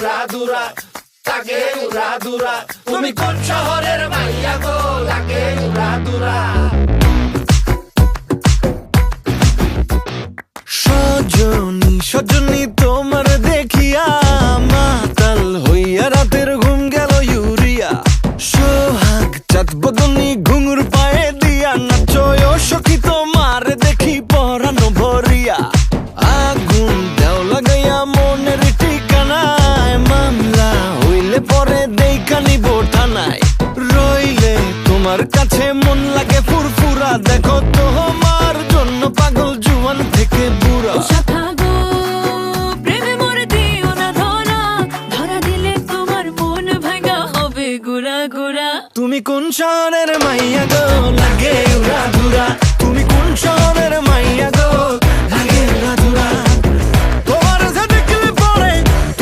উড়া দুরা লাগে উড়া দুরা তুমি কোন শহরের মাইয়া গো লাগে উড়া দুরা সজনী সজনী তোমার দেখিয়া মাতাল হইয়া রাতের ঘুম গেল ইউরিয়া সোহাগ চাঁদ বদনী ঘুঙুর পায়ে দিয়া নাচয় সখী তোমার দেখি পরানো ভরিয়া আগুন দেও লাগাইয়া মনের ঠিকানায় মামলা হইলে পরে দেইখা নিব থানায় রইলে তোমার কাছে মন লাগে ফুরফুরা দেখো তোমার জন্য পাগল জুয়ান থেকে বুড়া গুড়া গুড়া তুমি কোন শহরের মাইয়া গো লাগে উড়া